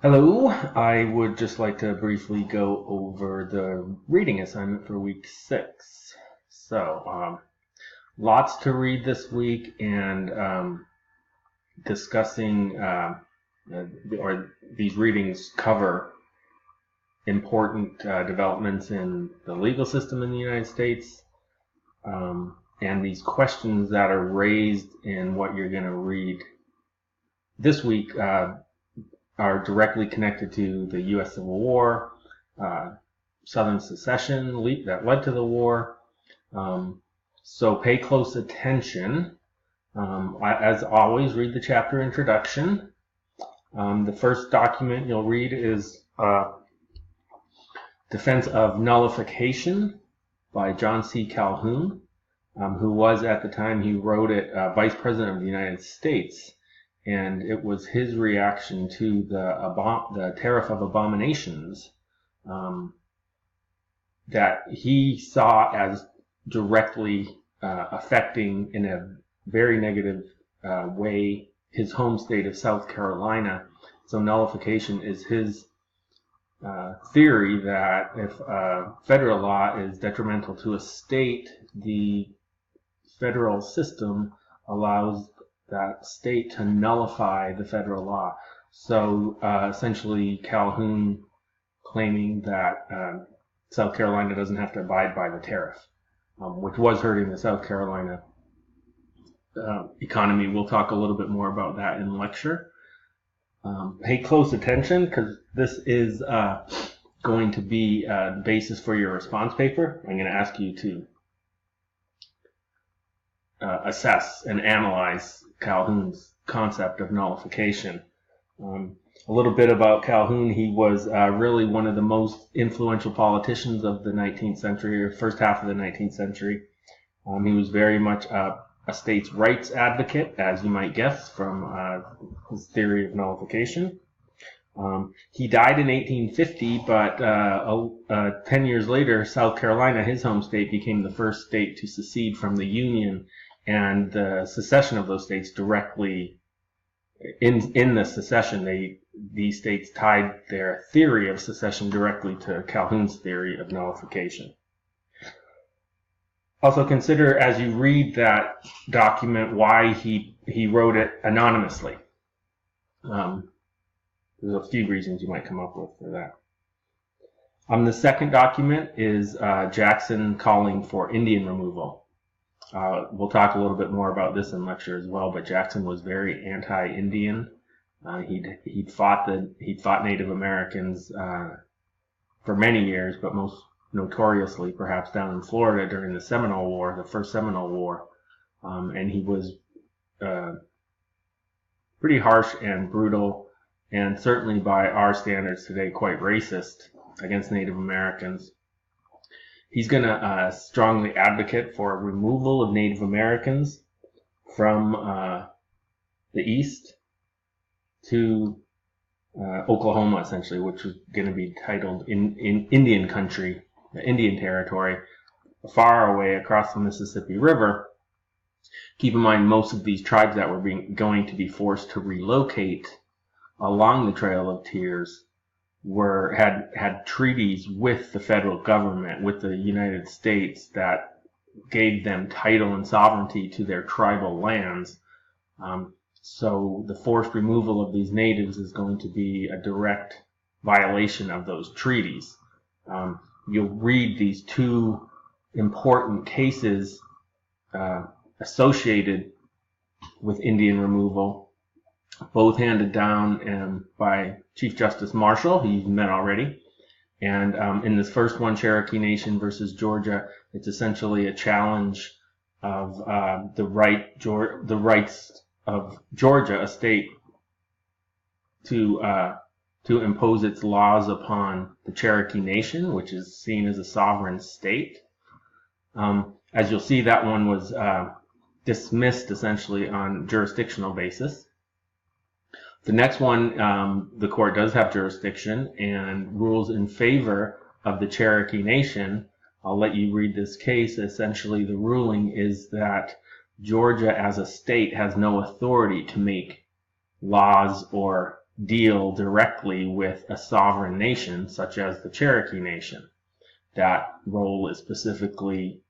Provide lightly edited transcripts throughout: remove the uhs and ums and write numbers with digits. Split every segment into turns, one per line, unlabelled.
Hello, I would just like to briefly go over the reading assignment for week 6. Lots to read this week, and discussing these readings cover important developments in the legal system in the United States, and these questions that are raised in what you're going to read this week are directly connected to the U.S. Civil War, Southern secession that led to the war. So pay close attention. As always, read the chapter introduction. The first document you'll read is Defense of Nullification by John C. Calhoun, who was, at the time he wrote it, Vice President of the United States. And it was his reaction to the Tariff of Abominations that he saw as directly affecting, in a very negative way, his home state of South Carolina. So nullification is his theory that if federal law is detrimental to a state, the federal system allows that state to nullify the federal law. So essentially Calhoun claiming that South Carolina doesn't have to abide by the tariff, which was hurting the South Carolina economy. We'll talk a little bit more about that in lecture. Pay close attention, because this is going to be the basis for your response paper. I'm going to ask you to assess and analyze Calhoun's concept of nullification. A little bit about Calhoun. He was really one of the most influential politicians of the 19th century, or first half of the 19th century. He was very much a states' rights advocate, as you might guess from his theory of nullification. He died in 1850, but 10 years later, South Carolina, his home state, became the first state to secede from the Union, and the secession of those states directly, in the secession, these states tied their theory of secession directly to Calhoun's theory of nullification. Also consider, as you read that document, why he wrote it anonymously. There's a few reasons you might come up with for that. The second document is Jackson calling for Indian removal. We'll talk a little bit more about this in lecture as well, but Jackson was very anti-Indian. He'd fought Native Americans for many years, but most notoriously perhaps down in Florida during the Seminole War, the first Seminole War. And he was pretty harsh and brutal, and certainly by our standards today quite racist against Native Americans. He's going to strongly advocate for removal of Native Americans from the east to Oklahoma, essentially, which was going to be titled in Indian country, Indian territory, far away across the Mississippi River. Keep in mind, most of these tribes that were going to be forced to relocate along the Trail of Tears had treaties with the federal government, with the United States, that gave them title and sovereignty to their tribal lands. So the forced removal of these natives is going to be a direct violation of those treaties. You'll read these two important cases associated with Indian removal, both handed down by Chief Justice Marshall, who you've met already. And in this first one, Cherokee Nation versus Georgia, it's essentially a challenge of the rights of Georgia, a state, to impose its laws upon the Cherokee Nation, which is seen as a sovereign state. As you'll see, that one was dismissed essentially on jurisdictional basis. The next one, the court does have jurisdiction and rules in favor of the Cherokee Nation. I'll let you read this case. Essentially, the ruling is that Georgia as a state has no authority to make laws or deal directly with a sovereign nation such as the Cherokee Nation. That role is specifically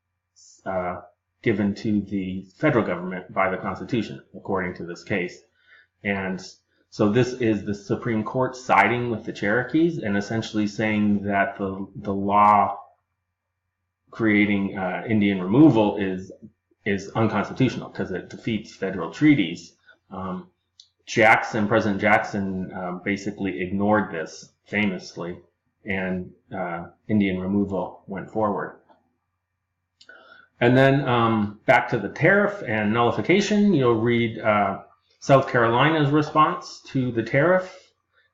given to the federal government by the Constitution, according to this case. And so this is the Supreme Court siding with the Cherokees and essentially saying that the law creating Indian removal is unconstitutional because it defeats federal treaties. President Jackson basically ignored this famously, and Indian removal went forward. And then back to the tariff and nullification, you'll read South Carolina's response to the tariff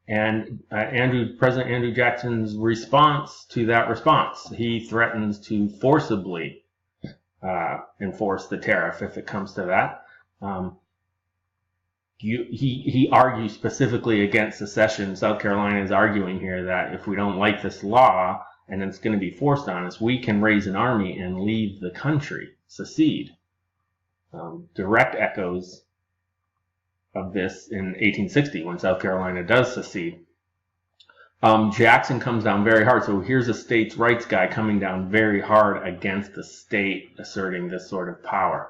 and President Andrew Jackson's response to that response. He threatens to forcibly enforce the tariff if it comes to that. He argues specifically against secession. South Carolina is arguing here that if we don't like this law and it's going to be forced on us, we can raise an army and leave the country, secede. Direct echoes of this in 1860 when South Carolina does secede. Jackson comes down very hard. So here's a states' rights guy coming down very hard against the state asserting this sort of power.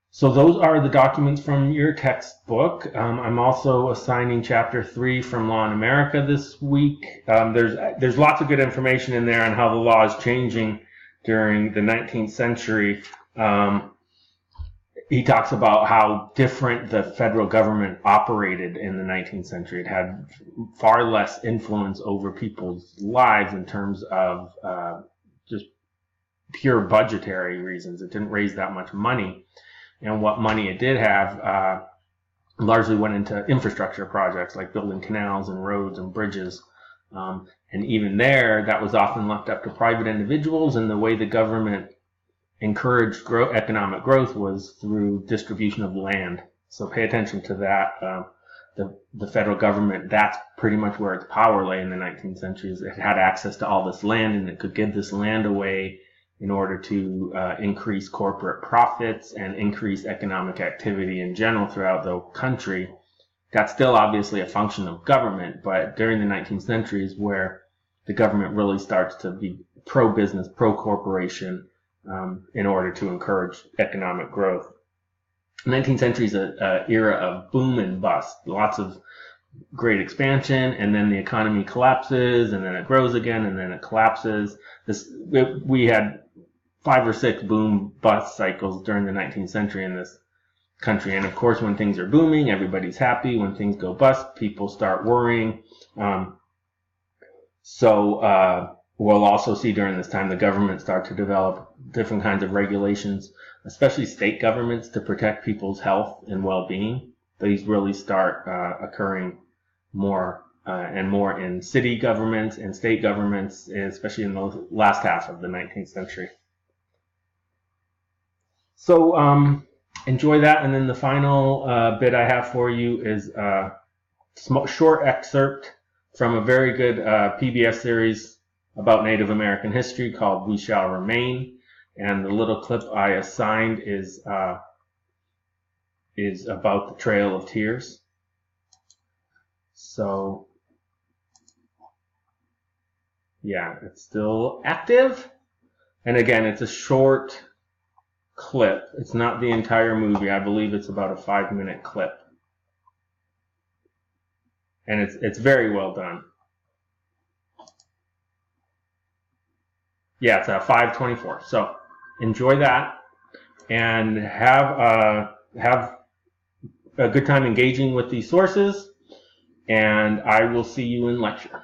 So those are the documents from your textbook. I'm also assigning Chapter 3 from Law in America this week. There's lots of good information in there on how the law is changing during the 19th century. He talks about how different the federal government operated in the 19th century. It had far less influence over people's lives in terms of just pure budgetary reasons. It didn't raise that much money. And what money it did have largely went into infrastructure projects like building canals and roads and bridges. And even there, that was often left up to private individuals, and the way the government encouraged economic growth was through distribution of land. So pay attention to that. The federal government, that's pretty much where its power lay in the 19th century. It had access to all this land, and it could give this land away in order to increase corporate profits and increase economic activity in general throughout the country. That's still obviously a function of government, but during the 19th century is where the government really starts to be pro-business, pro-corporation, in order to encourage economic growth. The 19th century is an era of boom and bust. Lots of great expansion, and then the economy collapses, and then it grows again, and then it collapses. We had 5 or 6 boom bust cycles during the 19th century in this country. And of course, when things are booming, everybody's happy. When things go bust, people start worrying. We'll also see during this time the government start to develop different kinds of regulations, especially state governments, to protect people's health and well-being. These really start occurring more and more in city governments and state governments, especially in the last half of the 19th century. So enjoy that. And then the final bit I have for you is a short excerpt from a very good PBS series about Native American history called We Shall Remain. And the little clip I assigned is about the Trail of Tears. So, yeah, it's still active. And again, it's a short clip. It's not the entire movie. I believe it's about a 5-minute clip. And it's very well done. Yeah, it's a 5:24. So enjoy that and have a good time engaging with these sources. And I will see you in lecture.